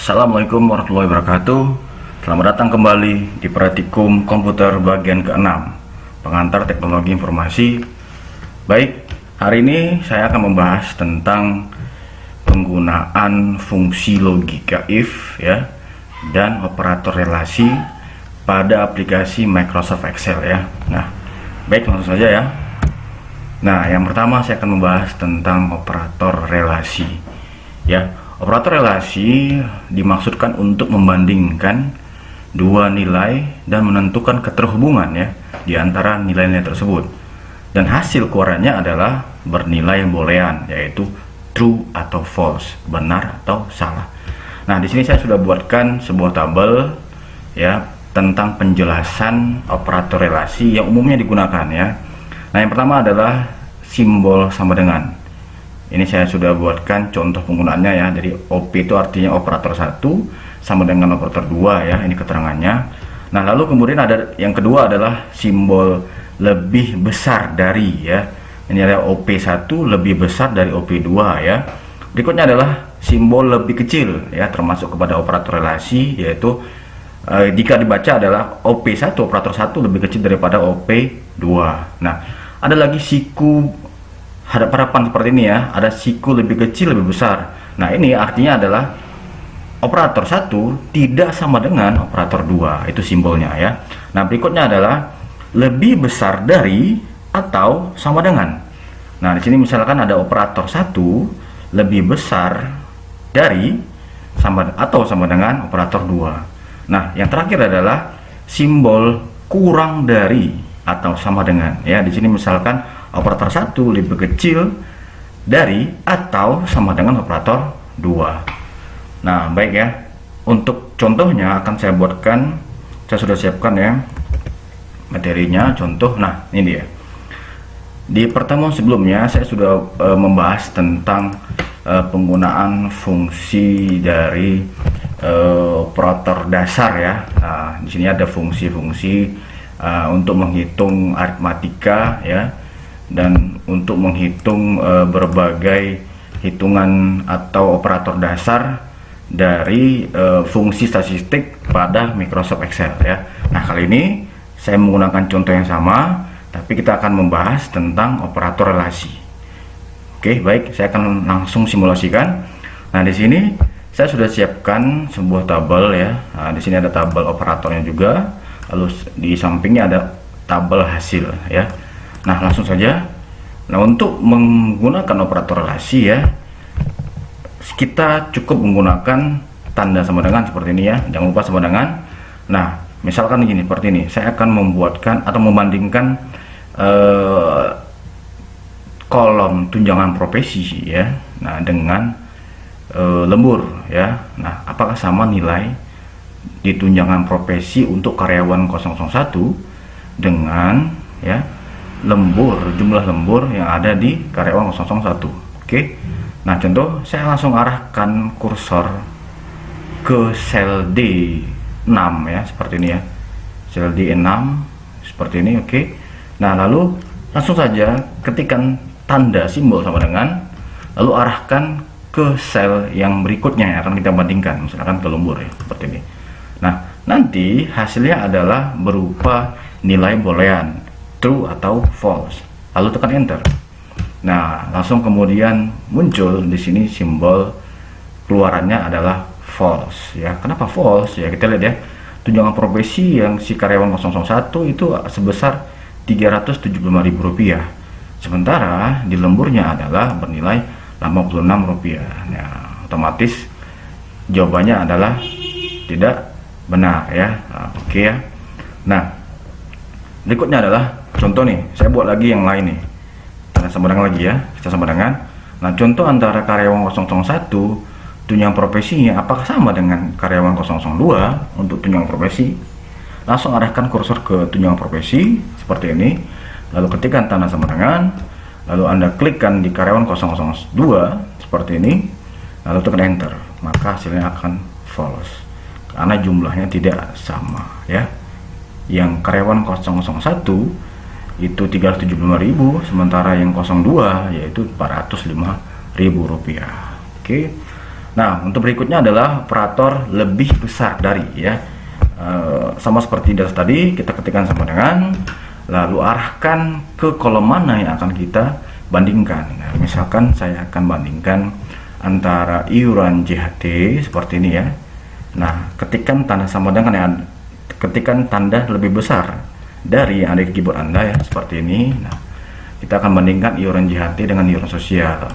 Assalamualaikum warahmatullahi wabarakatuh. Selamat datang kembali di Praktikum Komputer bagian ke-6, pengantar teknologi informasi. Baik, hari ini saya akan membahas tentang penggunaan fungsi logika if ya dan operator relasi pada aplikasi Microsoft Excel ya. Nah, baik, langsung saja ya. Nah, yang pertama saya akan membahas tentang operator relasi ya. Operator relasi dimaksudkan untuk membandingkan dua nilai dan menentukan keterhubungan ya di antara nilai-nilai tersebut. Dan hasil keluarannya adalah bernilai boolean, yaitu true atau false, benar atau salah. Nah, di sini saya sudah buatkan sebuah tabel ya tentang penjelasan operator relasi yang umumnya digunakan ya. Nah, yang pertama adalah simbol sama dengan. Ini saya sudah buatkan contoh penggunaannya ya. Jadi OP itu artinya operator 1 sama dengan operator 2 ya. Ini keterangannya. Nah, lalu kemudian ada yang kedua adalah simbol lebih besar dari ya. Ini adalah OP1 lebih besar dari OP2 ya. Berikutnya adalah simbol lebih kecil ya, termasuk kepada operator relasi, yaitu jika dibaca adalah OP1 operator 1 lebih kecil daripada OP2. Nah, ada lagi siku hadapan seperti ini ya, ada siku lebih kecil lebih besar. Nah, ini artinya adalah operator 1 tidak sama dengan operator 2, itu simbolnya ya. Nah, berikutnya adalah lebih besar dari atau sama dengan. Nah, di sini misalkan ada operator 1 lebih besar dari atau sama dengan operator 2. Nah, yang terakhir adalah simbol kurang dari atau sama dengan ya. Di sini misalkan operator 1 lebih kecil dari atau sama dengan operator 2. Nah, baik ya. Untuk contohnya akan saya buatkan, saya sudah siapkan ya materinya, contoh. Nah, ini dia. Di pertemuan sebelumnya saya sudah membahas tentang penggunaan fungsi dari operator dasar ya. Nah, di sini ada fungsi-fungsi untuk menghitung aritmatika ya, dan untuk menghitung berbagai hitungan atau operator dasar dari fungsi statistik pada Microsoft Excel ya. Nah, kali ini saya menggunakan contoh yang sama, tapi kita akan membahas tentang operator relasi. Oke, baik, saya akan langsung simulasikan. Nah, di sini saya sudah siapkan sebuah tabel ya. Nah, di sini ada tabel operatornya juga, lalu di sampingnya ada tabel hasil ya. Nah, langsung saja. Nah, untuk menggunakan operator relasi ya, kita cukup menggunakan tanda sama dengan seperti ini ya. Jangan lupa sama dengan. Nah, misalkan begini, seperti ini. Saya akan membuatkan atau membandingkan kolom tunjangan profesi ya. Nah, dengan lembur ya. Nah, apakah sama nilai di tunjangan profesi untuk karyawan 001 dengan ya jumlah lembur yang ada di karyawan 001. Oke. Nah, contoh, saya langsung arahkan kursor ke sel D6 ya, seperti ini ya. Sel D6 seperti ini, oke. Nah, lalu langsung saja ketikkan tanda simbol sama dengan, lalu arahkan ke sel yang berikutnya yang akan kita bandingkan, misalkan ke lembur ya, seperti ini. Nah, nanti hasilnya adalah berupa nilai boolean, true atau false, lalu tekan enter. Nah, langsung kemudian muncul di sini simbol keluarannya adalah false ya. Kenapa false ya? Kita lihat ya, tunjangan profesi yang si karyawan 001 itu sebesar Rp375.000, sementara di lemburnya adalah bernilai Rp86. Nah, otomatis jawabannya adalah tidak benar ya. Nah, oke ya. Nah, berikutnya adalah contoh nih, saya buat lagi yang lain nih. Tanda sama dengan lagi ya, kita sama dengan. Nah, contoh antara karyawan 001 tunjangan profesinya apakah sama dengan karyawan 002 untuk tunjangan profesi? Langsung arahkan kursor ke tunjangan profesi seperti ini, lalu ketikkan tanda sama dengan, lalu Anda klikkan di karyawan 002 seperti ini, lalu tekan enter, maka hasilnya akan false karena jumlahnya tidak sama ya. Yang karyawan 001 itu 375.000, sementara yang 02 yaitu Rp405.000. Oke. Nah, untuk berikutnya adalah operator lebih besar dari, ya. Sama seperti tadi, kita ketikkan sama dengan, lalu arahkan ke kolom mana yang akan kita bandingkan. Nah, misalkan saya akan bandingkan antara iuran JHT seperti ini, ya. Nah, ketikkan tanda sama dengan ketikan tanda lebih besar dari yang ada di keyboard Anda, ya, seperti ini. Nah, kita akan bandingkan iuran JHT dengan iuran sosial.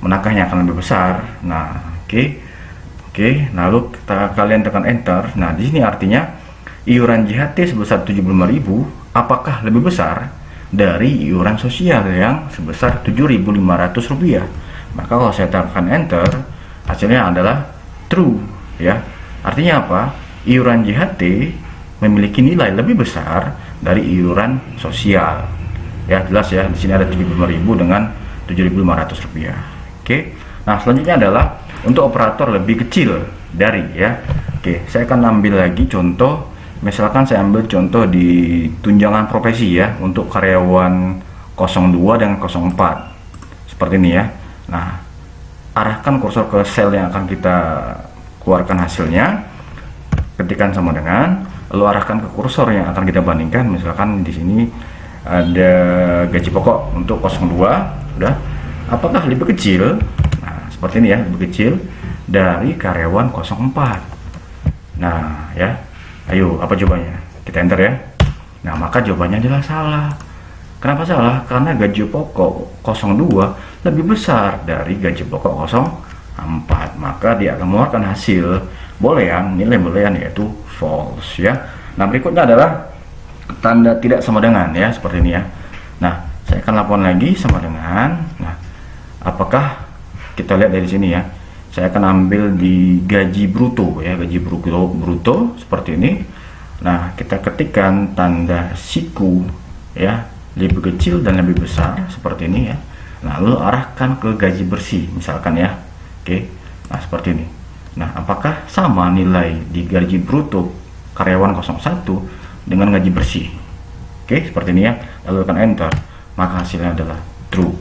Manakah yang akan lebih besar? Nah, Oke, lalu kalian tekan enter. Nah, di sini artinya iuran JHT sebesar 75.000 apakah lebih besar dari iuran sosial yang sebesar Rp7.500? Maka kalau saya tekan enter, hasilnya adalah true, ya. Artinya apa? Iuran JHT memiliki nilai lebih besar dari iuran sosial. Ya, jelas ya. Di sini ada 75.000 dengan Rp7.500. Oke. Nah, selanjutnya adalah untuk operator lebih kecil dari, ya. Oke, saya akan ambil lagi contoh. Misalkan saya ambil contoh di tunjangan profesi, ya, untuk karyawan 02 dan 04 seperti ini, ya. Nah, arahkan kursor ke sel yang akan kita keluarkan hasilnya, ketikkan sama dengan, lalu arahkan ke kursor yang akan kita bandingkan. Misalkan di sini ada gaji pokok untuk 02, udah. Apakah lebih kecil? Seperti ini, ya, lebih kecil dari karyawan 04. Nah, ya, ayo, apa jawabannya? Kita enter, ya. Nah, maka jawabannya adalah salah. Kenapa salah? Karena gaji pokok 02 lebih besar dari gaji pokok 04. Maka dia akan mengeluarkan hasil boolean, nilai boolean, yaitu false, ya. Nah, berikutnya adalah tanda tidak sama dengan, ya, seperti ini, ya. Nah, saya akan lakukan lagi sama dengan. Nah, apakah kita lihat dari sini, ya, saya akan ambil di gaji bruto, ya, gaji bruto seperti ini. Nah, kita ketikkan tanda siku, ya, lebih kecil dan lebih besar seperti ini, ya. Lalu arahkan ke gaji bersih, misalkan, ya. Oke, nah seperti ini. Nah, apakah sama nilai di gaji bruto karyawan 01 dengan gaji bersih? Oke, seperti ini, ya. Lalu tekan enter, maka hasilnya adalah true,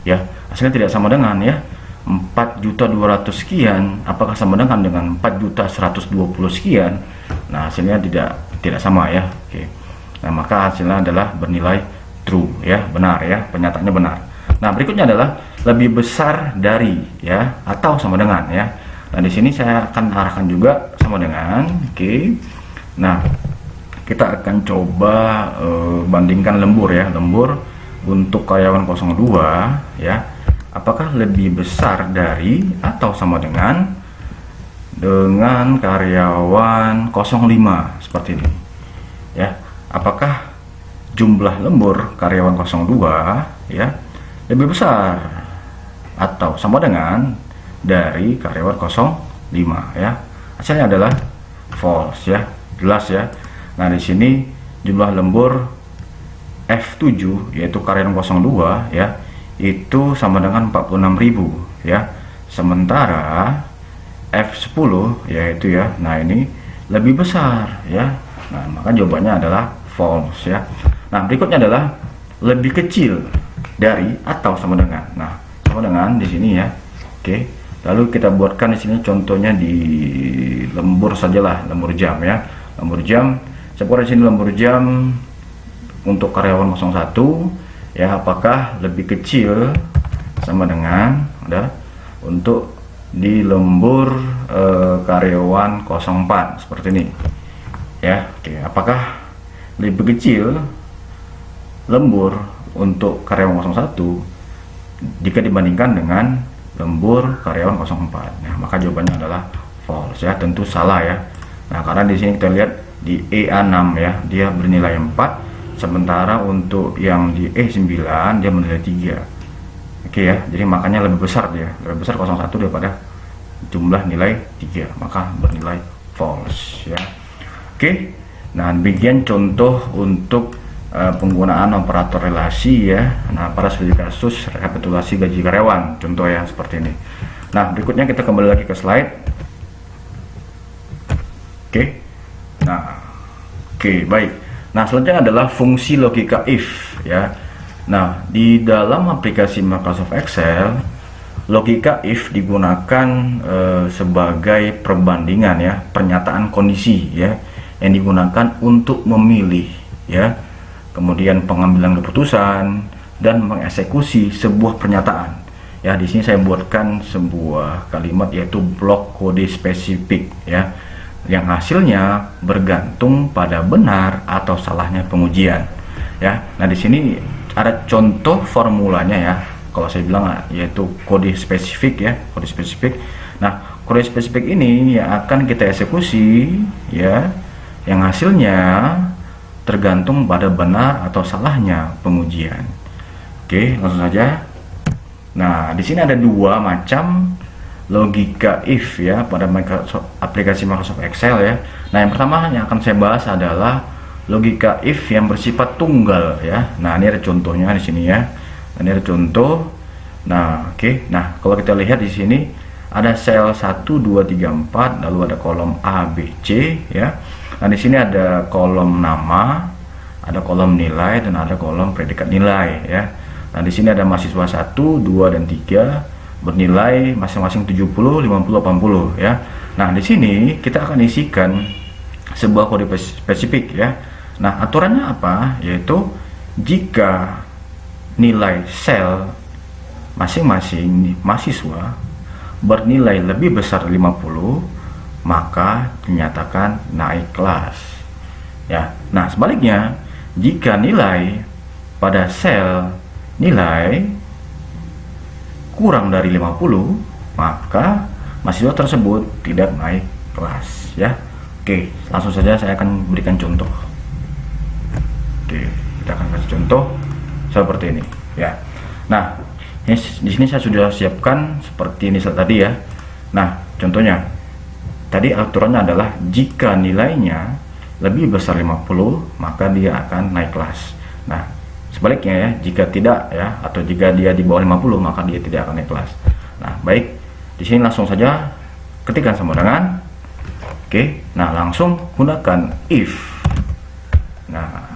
ya. Hasilnya tidak sama dengan, ya. 4.200 sekian apakah sama dengan 4.120 sekian? Nah, hasilnya tidak sama, ya. Oke. Nah, maka hasilnya adalah bernilai true, ya, benar, ya, penyataannya benar. Nah, berikutnya adalah lebih besar dari, ya, atau sama dengan, ya. Nah, di sini saya akan arahkan juga sama dengan. Oke. Nah, kita akan coba bandingkan lembur, ya, lembur untuk karyawan 02, ya. Apakah lebih besar dari atau sama dengan karyawan 05 seperti ini, ya. Apakah jumlah lembur karyawan 02, ya, lebih besar atau sama dengan dari karyawan 05, ya. Hasilnya adalah false, ya, jelas, ya. Nah, di sini jumlah lembur F7 yaitu karyawan 02, ya, itu sama dengan 46.000, ya. Sementara F10 yaitu, ya, nah ini lebih besar, ya. Nah, maka jawabannya adalah false, ya. Nah, berikutnya adalah lebih kecil dari atau sama dengan. Nah, sama dengan di sini, ya. Oke. Lalu kita buatkan di sini contohnya di lembur sajalah, lembur jam, ya. Lembur jam. Saya buat di sini lembur jam untuk karyawan 01, ya, apakah lebih kecil sama dengan untuk di lembur karyawan 04 seperti ini, ya. Oke, apakah lebih kecil lembur untuk karyawan 01 jika dibandingkan dengan lembur karyawan 04? Nah, maka jawabannya adalah false, ya, tentu salah, ya. Nah, karena di sini kita lihat di EA6, ya, dia bernilai 4. Sementara untuk yang di E9 dia bernilai 3. Oke, ya. Jadi makanya lebih besar 01 daripada jumlah nilai 3, maka bernilai false, ya. Oke. Nah, demikian contoh untuk penggunaan operator relasi, ya. Nah, pada studi kasus rekapitulasi gaji karyawan, contoh, ya, seperti ini. Nah, berikutnya kita kembali lagi ke slide. Oke. Nah, oke, baik. Nah, selanjutnya adalah fungsi logika if, ya. Nah, di dalam aplikasi Microsoft Excel logika if digunakan sebagai perbandingan ya, pernyataan kondisi ya, yang digunakan untuk memilih ya, kemudian pengambilan keputusan dan mengeksekusi sebuah pernyataan. Ya, di sini saya buatkan sebuah kalimat yaitu blok kode spesifik ya, yang hasilnya bergantung pada benar atau salahnya pengujian ya. Nah, di sini ada contoh formulanya ya. Kalau saya bilang yaitu kode spesifik ya, kode spesifik. Nah, kode spesifik ini yang akan kita eksekusi ya, yang hasilnya tergantung pada benar atau salahnya pengujian. Oke, langsung saja. Nah, di sini ada dua macam logika if ya pada aplikasi Microsoft Excel ya. Nah, yang pertama yang akan saya bahas adalah logika if yang bersifat tunggal ya. Nah, ini ada contohnya di sini ya. Ini ada contoh. Nah, oke. Nah, kalau kita lihat di sini ada sel 1 2 3 4, lalu ada kolom A B C ya. Nah, di sini ada kolom nama, ada kolom nilai, dan ada kolom predikat nilai ya. Nah, di sini ada mahasiswa 1, 2 dan 3 bernilai masing-masing 70, 50, 80 ya. Nah, di sini kita akan isikan sebuah kode spesifik ya. Nah, aturannya apa? Yaitu jika nilai sel masing-masing mahasiswa bernilai lebih besar 50, maka dinyatakan naik kelas ya. Nah, sebaliknya jika nilai pada sel nilai kurang dari 50, maka mahasiswa tersebut tidak naik kelas ya. Oke, langsung saja saya akan berikan contoh. Oke, kita akan kasih contoh seperti ini ya. Nah, di sini saya sudah siapkan seperti ini tadi ya. Nah, contohnya tadi aturannya adalah jika nilainya lebih besar 50, maka dia akan naik kelas. Nah, sebaliknya ya, jika tidak ya, atau jika dia di bawah 50, maka dia tidak akan naik kelas. Nah, baik, di sini langsung saja ketikkan sembarangan. Oke, nah langsung gunakan if. Nah,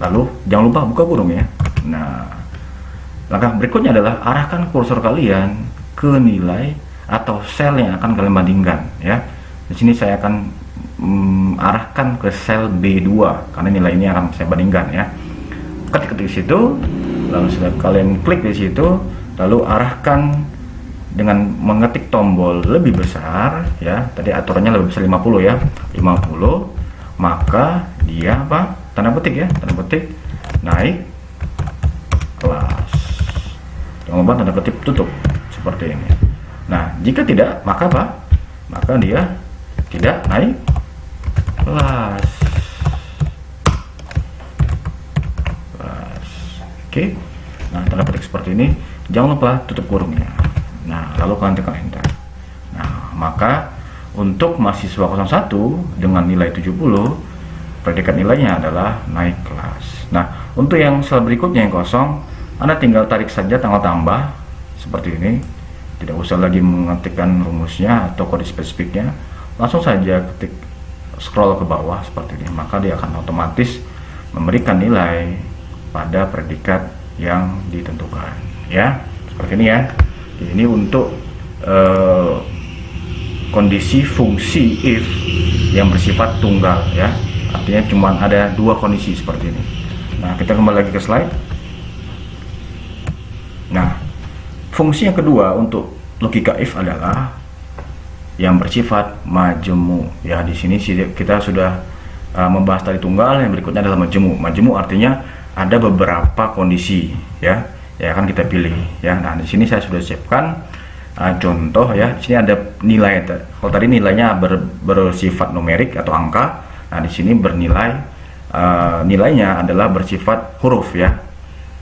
lalu jangan lupa buka kurung ya. Nah, langkah berikutnya adalah arahkan kursor kalian ke nilai atau sel yang akan kalian bandingkan ya. Di sini saya akan arahkan ke sel B2 karena nilai ini akan saya bandingkan ya. Ketik di situ, lalu setelah kalian klik di situ, lalu arahkan dengan mengetik tombol lebih besar ya. Tadi aturannya lebih besar 50 ya, 50, maka dia apa? Tanda petik ya, tanda petik naik kelas. Jangan lupa tanda petik tutup seperti ini. Nah, jika tidak, maka apa? Maka dia tidak naik kelas. Oke, nah tanda petik seperti ini. Jangan lupa tutup kurungnya. Nah, lalu kalian tekan enter. Nah, maka untuk mahasiswa 01 dengan nilai 70, predikat nilainya adalah naik kelas. Nah, untuk yang sel berikutnya yang kosong, Anda tinggal tarik saja tanggal tambah seperti ini. Tidak usah lagi mengetikkan rumusnya atau kode spesifiknya. Langsung saja ketik scroll ke bawah seperti ini, maka dia akan otomatis memberikan nilai pada predikat yang ditentukan ya, seperti ini ya. Ini untuk kondisi fungsi if yang bersifat tunggal ya, artinya cuma ada dua kondisi seperti ini. Nah, kita kembali lagi ke slide. Nah, fungsi yang kedua untuk logika if adalah yang bersifat majemuk ya. Di sini kita sudah membahas tadi tunggal, yang berikutnya adalah majemuk. Majemuk artinya ada beberapa kondisi ya akan kita pilih ya. Nah, di sini saya sudah siapkan contoh ya. Di sini ada nilai. Kalau tadi nilainya bersifat numerik atau angka, nah di sini bernilai nilainya adalah bersifat huruf ya.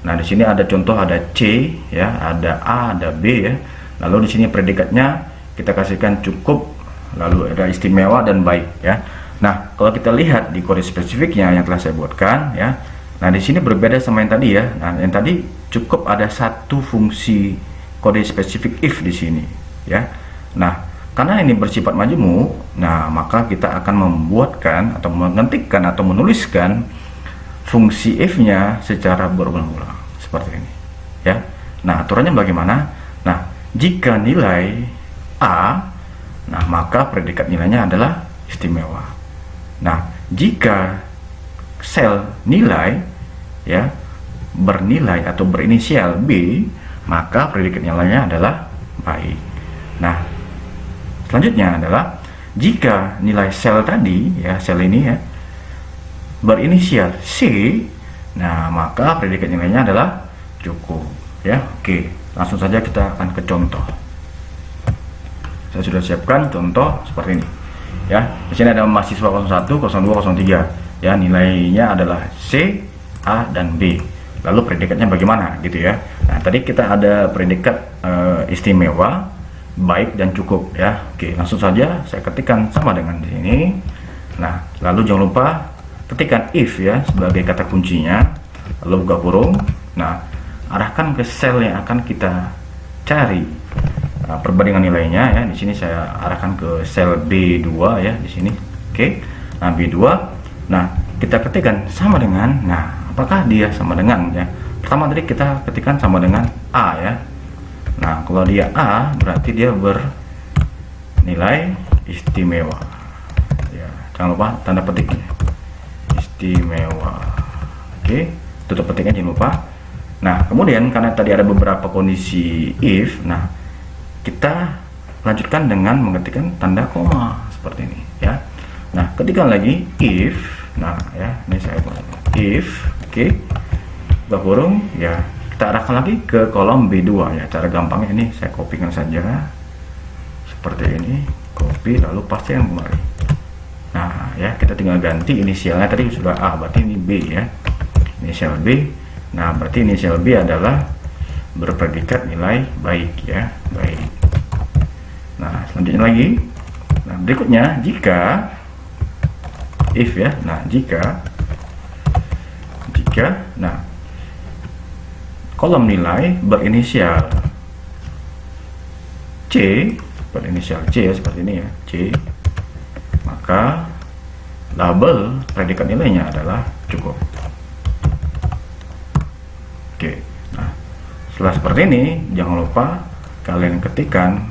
Nah, di sini ada contoh, ada C ya, ada A, ada B ya. Lalu di sini predikatnya kita kasihkan cukup, lalu ada istimewa dan baik ya. Nah, kalau kita lihat di kode spesifiknya yang telah saya buatkan ya. Nah, di sini berbeda sama yang tadi ya. Nah, yang tadi cukup ada satu fungsi kode spesifik if di sini ya. Nah, karena ini bersifat majemuk, nah maka kita akan membuatkan atau mengetikkan atau menuliskan fungsi if-nya secara berulang-ulang seperti ini ya. Nah, aturannya bagaimana? Nah, jika nilai A, nah maka predikat nilainya adalah istimewa. Nah, jika sel nilai ya bernilai atau berinisial B, maka predikat nilainya adalah baik. Nah, selanjutnya adalah jika nilai sel tadi ya, sel ini ya berinisial C, nah maka predikat nilainya adalah cukup ya. Oke, langsung saja kita akan ke contoh. Saya sudah siapkan contoh seperti ini ya. Di sini ada mahasiswa 01, 02, 03 ya, nilainya adalah C, A, dan B. Lalu predikatnya bagaimana gitu ya. Nah, tadi kita ada predikat istimewa, baik, dan cukup ya. Oke, langsung saja saya ketikkan sama dengan di sini. Nah, lalu jangan lupa ketikkan if ya sebagai kata kuncinya, lalu buka kurung. Nah, arahkan ke sel yang akan kita cari perbandingan nilainya ya. Di sini saya arahkan ke sel B2 ya di sini. Oke. Nah, B2. Nah, kita ketikkan sama dengan, nah, apakah dia sama dengan ya? Pertama tadi kita ketikkan sama dengan A ya. Nah, kalau dia A berarti dia bernilai istimewa. Ya, jangan lupa tanda petiknya. Istimewa. Oke, tutup petiknya jangan lupa. Nah, kemudian karena tadi ada beberapa kondisi if, nah kita lanjutkan dengan mengetikkan tanda koma seperti ini ya. Nah, ketikkan lagi if. Nah, ya, ini saya if, oke. Buka kurung ya. Kita arahkan lagi ke kolom B2 ya. Cara gampangnya ini saya kopikan saja seperti ini, copy lalu pastekan kembali. Nah, ya, kita tinggal ganti inisialnya, tadi sudah A, berarti ini B ya. Inisial B. Nah, berarti inisial B adalah berpredikat nilai baik ya, baik. Nah, selanjutnya lagi. Nah, berikutnya jika if ya. Nah, jika nah kolom nilai berinisial C, ya seperti ini ya, C, maka label predikat nilainya adalah cukup. Oke. Nah, setelah seperti ini jangan lupa kalian ketikkan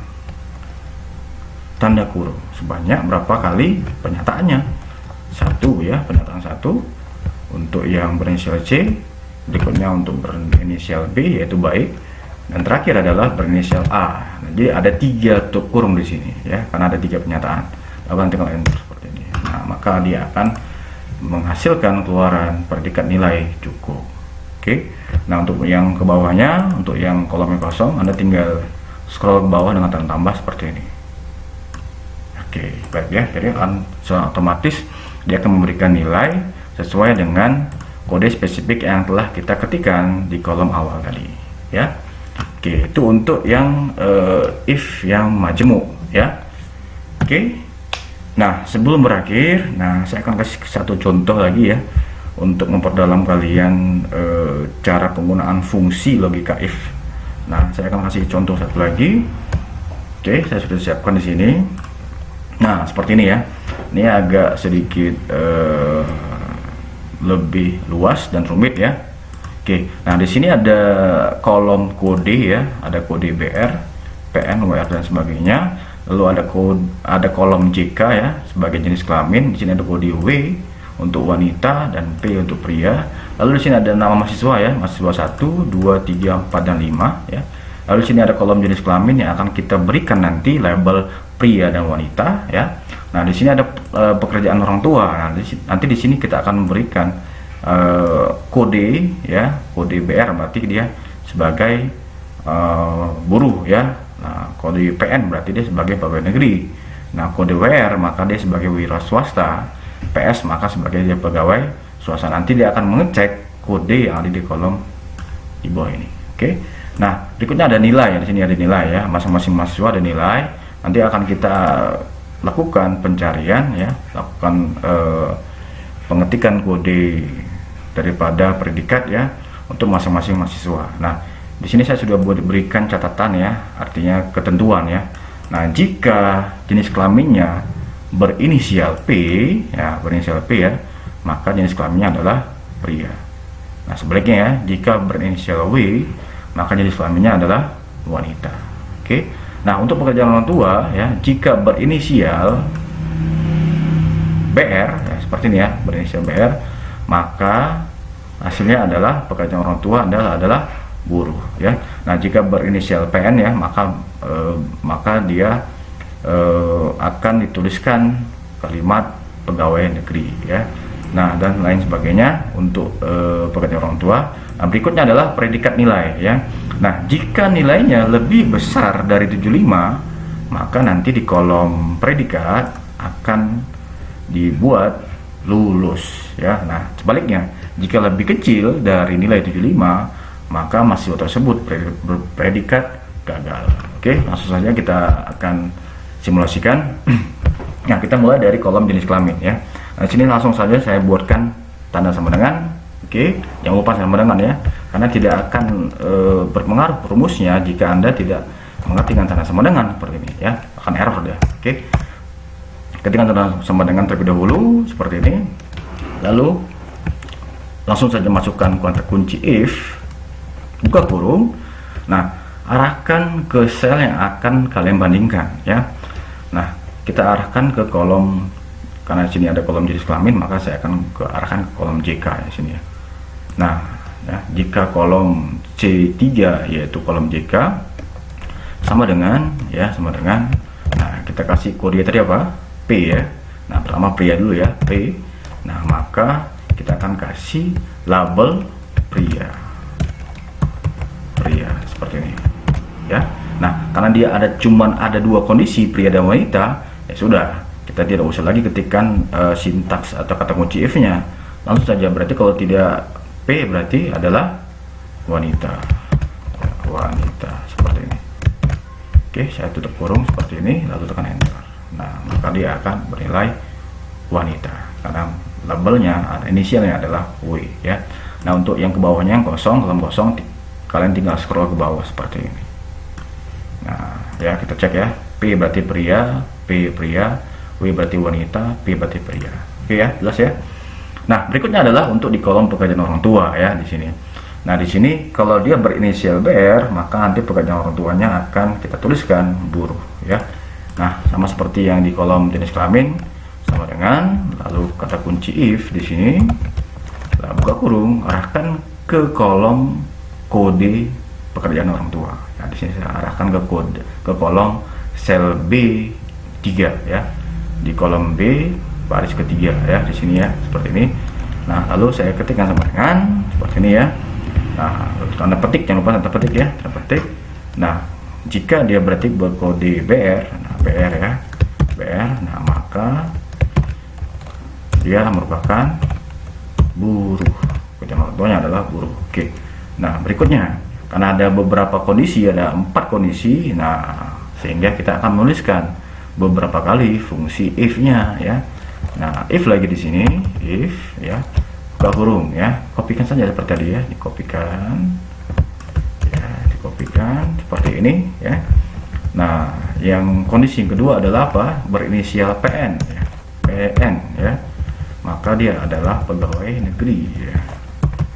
tanda kurung sebanyak berapa kali penyataannya. 1 ya, pernyataan 1 untuk yang berinisial C, berikutnya untuk berinisial B yaitu baik, dan terakhir adalah berinisial A. Nah, jadi ada 3 tutup kurung di sini ya, karena ada 3 pernyataan. Lalu nanti kalau enter seperti ini, nah maka dia akan menghasilkan keluaran predikat nilai cukup. Oke. Nah, untuk yang ke bawahnya, untuk yang kolomnya kosong, Anda tinggal scroll ke bawah dengan tanda tambah seperti ini. Oke, baik ya. Jadi akan secara otomatis dia akan memberikan nilai sesuai dengan kode spesifik yang telah kita ketikkan di kolom awal tadi ya. Oke, itu untuk yang if yang majemuk ya. Oke. Nah, sebelum berakhir, nah saya akan kasih satu contoh lagi ya untuk memperdalam kalian cara penggunaan fungsi logika if. Nah, saya akan kasih contoh satu lagi. Oke, saya sudah siapkan di sini. Nah, seperti ini ya. Ini agak sedikit lebih luas dan rumit ya. Oke, nah di sini ada kolom kode ya, ada kode BR, PN, WR dan sebagainya. Lalu ada kolom JK ya sebagai jenis kelamin. Di sini ada kode W untuk wanita dan P untuk pria. Lalu di sini ada nama mahasiswa ya, mahasiswa 1, 2, 3, 4 dan 5 ya. Lalu di sini ada kolom jenis kelamin yang akan kita berikan nanti label pria dan wanita ya. Nah, di sini ada pekerjaan orang tua. Nah, nanti di sini kita akan memberikan kode ya, kode BR berarti dia sebagai buruh ya. Nah, kode PN berarti dia sebagai pegawai negeri. Nah, kode WR maka dia sebagai wira swasta. PS maka sebagai dia pegawai swasta. Nanti dia akan mengecek kode yang ada di kolom di bawah ini. Oke. Nah, berikutnya ada nilai. Di sini ada nilai ya. Masing-masing mahasiswa ada nilai. Nanti akan kita lakukan pencarian ya, lakukan pengetikan kode daripada predikat ya untuk masing-masing mahasiswa. Nah, di sini saya sudah berikan catatan ya, artinya ketentuan ya. Nah, jika jenis kelaminnya berinisial P ya, berinisial P ya, maka jenis kelaminnya adalah pria. Nah, sebaliknya ya, jika berinisial W, maka jenis kelaminnya adalah wanita. Oke. Nah, untuk pekerjaan orang tua ya, jika berinisial BR ya, seperti ini ya, berinisial BR, maka hasilnya adalah pekerjaan orang tua adalah buruh ya. Nah, jika berinisial PN ya, maka dia akan dituliskan kalimat pegawai negeri ya. Nah, dan lain sebagainya untuk pekerjaan orang tua. Nah, berikutnya adalah predikat nilai ya. Nah, jika nilainya lebih besar dari 75, maka nanti di kolom predikat akan dibuat lulus ya. Nah, sebaliknya, jika lebih kecil dari nilai 75, maka mahasiswa tersebut berpredikat gagal. Oke, langsung saja kita akan simulasikan. Nah, kita mulai dari kolom jenis kelamin ya. Nah, sini langsung saja saya buatkan tanda sama dengan. Oke, jangan lupa sama dengan ya, karena tidak akan berpengaruh rumusnya jika Anda tidak mengartikan tanda sama dengan seperti ini ya, akan error dia. Oke, ketikkan tanda sama dengan terlebih dahulu seperti ini, lalu langsung saja masukkan kata kunci if, buka kurung. Nah, arahkan ke sel yang akan kalian bandingkan ya. Nah, kita arahkan ke kolom, karena sini ada kolom jenis kelamin, maka saya akan arahkan ke kolom JK ya sini ya. Nah ya, jika kolom C3 yaitu kolom JK sama dengan nah, kita kasih kode tadi apa, P ya. Nah, pertama pria dulu ya, P. Nah, maka kita akan kasih label pria seperti ini ya. Nah, karena dia cuman ada dua kondisi, pria dan wanita, ya sudah, kita tidak usah lagi ketikkan sintaks atau kata kunci if nya, langsung saja. Berarti kalau tidak P berarti adalah wanita seperti ini. Oke, saya tutup kurung seperti ini, lalu tekan enter. Nah, maka dia akan bernilai wanita karena labelnya inisialnya adalah W ya. Nah, untuk yang ke bawahnya yang kosong, kolom kosong, kalian tinggal scroll ke bawah seperti ini. Nah ya, kita cek ya, P berarti pria, P pria, W berarti wanita, P berarti pria. Oke ya, jelas ya. Nah, berikutnya adalah untuk di kolom pekerjaan orang tua ya di sini. Nah, di sini kalau dia berinisial BR, maka nanti pekerjaan orang tuanya akan kita tuliskan buruh ya. Nah, sama seperti yang di kolom jenis kelamin, sama dengan lalu kata kunci if di sini, lalu buka kurung, arahkan ke kolom kode pekerjaan orang tua. Nah, di sini saya arahkan ke kolom sel B3 ya. Di kolom B baris ketiga ya, di sini ya, seperti ini. Nah, lalu saya ketikkan sama dengan seperti ini ya. Nah, tanda petik, jangan lupa tanda petik ya, tanda petik. Nah, jika dia berarti berkode BR, nah BR ya, BR, nah maka dia merupakan buruh. Pekerjaan orang tuanya adalah buruh. Oke. Nah, berikutnya, karena ada beberapa kondisi, ada 4 kondisi, nah sehingga kita akan menuliskan beberapa kali fungsi if-nya ya. Nah, if lagi di sini, if ya, buka kurung ya, kopikan saja seperti tadi ya, dikopikan seperti ini ya. Nah, yang kondisi yang kedua adalah apa? Berinisial PN ya, PN ya, maka dia adalah pegawai negeri ya,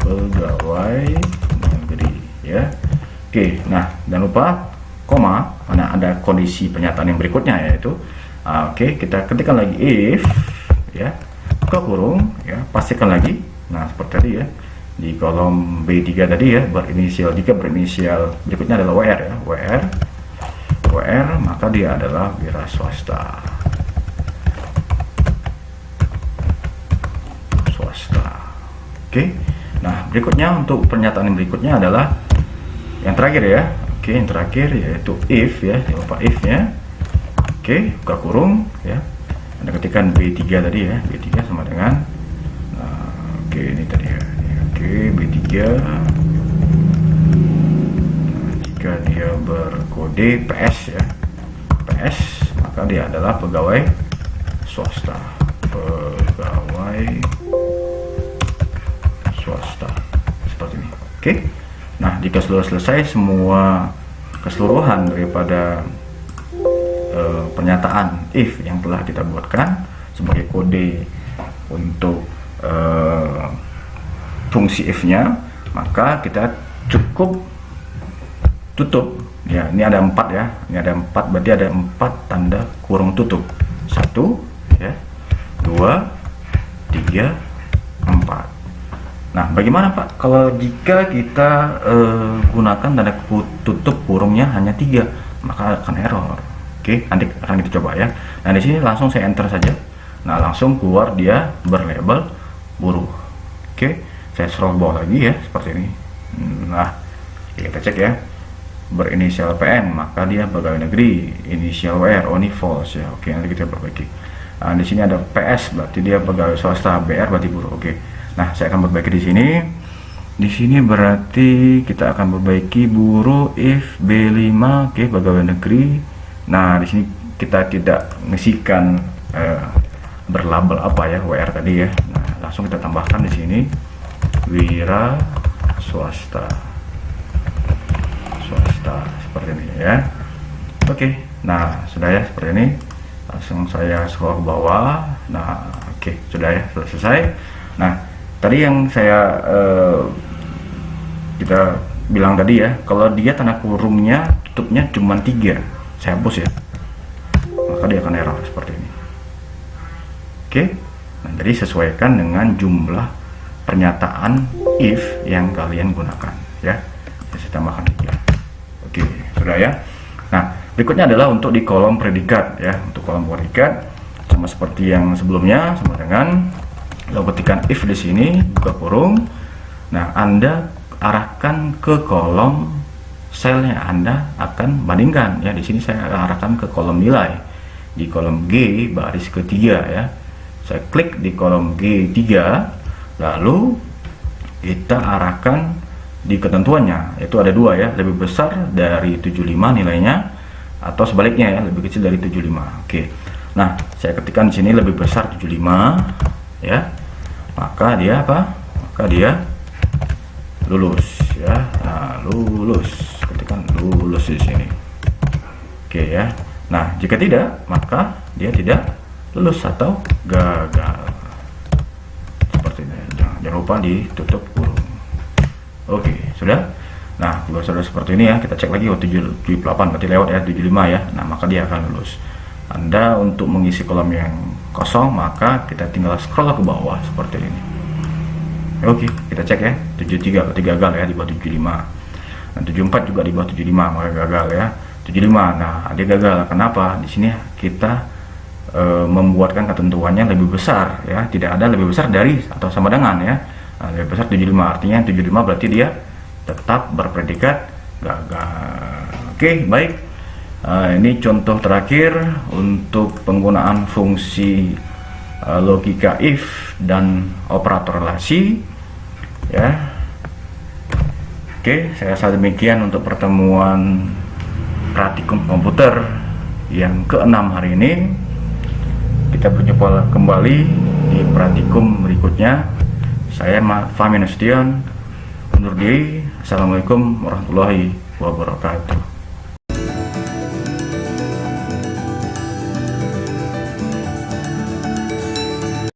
pegawai negeri ya. Oke, nah jangan lupa koma, karena ada kondisi pernyataan yang berikutnya yaitu oke, kita ketikkan lagi if ya, buka kurung ya, pastikan lagi. Nah, seperti tadi ya, di kolom B3 tadi ya, berinisial, jika berinisial berikutnya adalah WR ya, WR, maka dia adalah wira swasta. Oke. Nah, berikutnya untuk pernyataan yang berikutnya adalah yang terakhir ya. Oke, yang terakhir yaitu if ya, jangan lupa if ya. Oke, buka kurung ya. Anda ketikkan B3 tadi ya, B3 sama dengan oke, ini tadi ya. Oke, B3. Jika dia berkode PS ya, PS, maka dia adalah pegawai swasta. Pegawai swasta seperti ini. Oke. Nah, jika sudah selesai semua keseluruhan daripada pernyataan if yang telah kita buatkan sebagai kode untuk fungsi if-nya, maka kita cukup tutup Ya, ini ada 4 ya. Ini ada 4, berarti ada 4 tanda kurung tutup. 1 ya. 2 3 4. Nah, bagaimana Pak kalau jika kita gunakan tanda tutup kurungnya hanya 3, maka akan error. Oke, nanti akan kita coba ya. Nah, di sini langsung saya enter saja. Nah, langsung keluar dia berlabel buruh. Oke, saya scroll bawah lagi ya, seperti ini. Nah, kita cek ya. Berinisial PN, maka dia pegawai negeri. Inisial WR, ini false ya. Oke, nanti kita perbaiki. Nah, di sini ada PS, berarti dia pegawai swasta. BR berarti buruh. Oke. Nah, saya akan perbaiki di sini. Di sini berarti kita akan perbaiki buruh if B5, oke, pegawai negeri. Nah, di sini kita tidak ngisikan berlabel apa ya, WR tadi ya. Nah, langsung kita tambahkan di sini wira swasta. Seperti ini ya. Oke. Nah, sudah ya seperti ini. Langsung saya scroll ke bawah. Nah, oke, sudah ya, sudah selesai. Nah, tadi yang saya kita bilang tadi ya, kalau dia tanda kurungnya tutupnya cuma 3, saya hapus ya, maka dia akan error seperti ini. Oke, nah jadi sesuaikan dengan jumlah pernyataan if yang kalian gunakan ya. Saya tambahkan 3. Oke, sudah ya. Nah, berikutnya adalah untuk di kolom predikat ya. Untuk kolom predikat sama seperti yang sebelumnya, sama dengan lo ketikkan if di sini buka kurung. Nah, Anda arahkan ke kolom selnya, Anda akan bandingkan ya. Di sini saya arahkan ke kolom nilai, di kolom G baris ketiga ya. Saya klik di kolom G3, lalu kita arahkan di ketentuannya, itu ada 2 ya, lebih besar dari 75 nilainya atau sebaliknya ya, lebih kecil dari 75. Oke. Nah, saya ketikkan di sini lebih besar 75 ya. Maka dia apa? Maka dia lulus ya. Nah, lulus. Ketikkan lulus di sini. Oke ya. Nah, jika tidak, maka dia tidak lulus atau gagal. Seperti ini. Jangan lupa ditutup kurung. Oke, sudah. Nah, kalau sudah seperti ini ya, kita cek lagi. 78 berarti lewat ya, 75 ya. Nah, maka dia akan lulus. Anda untuk mengisi kolom yang kosong, maka kita tinggal scroll ke bawah seperti ini. Oke, kita cek ya. 73 berarti gagal ya, di bawah 75. Dan 74 juga di bawah 75, maka gagal ya. 75, nah dia gagal. Kenapa? Di sini kita membuatkan ketentuannya lebih besar ya, tidak ada lebih besar dari atau sama dengan ya. Nah, lebih besar 75, artinya 75 berarti dia tetap berpredikat gagal. Oke, baik. Ini contoh terakhir untuk penggunaan fungsi logika if dan operator relasi ya. Oke, saya rasa demikian untuk pertemuan praktikum komputer yang ke-6 hari ini. Kita berjumpa kembali di praktikum berikutnya. Saya Fahmi Nasution undur diri. Assalamualaikum warahmatullahi wabarakatuh.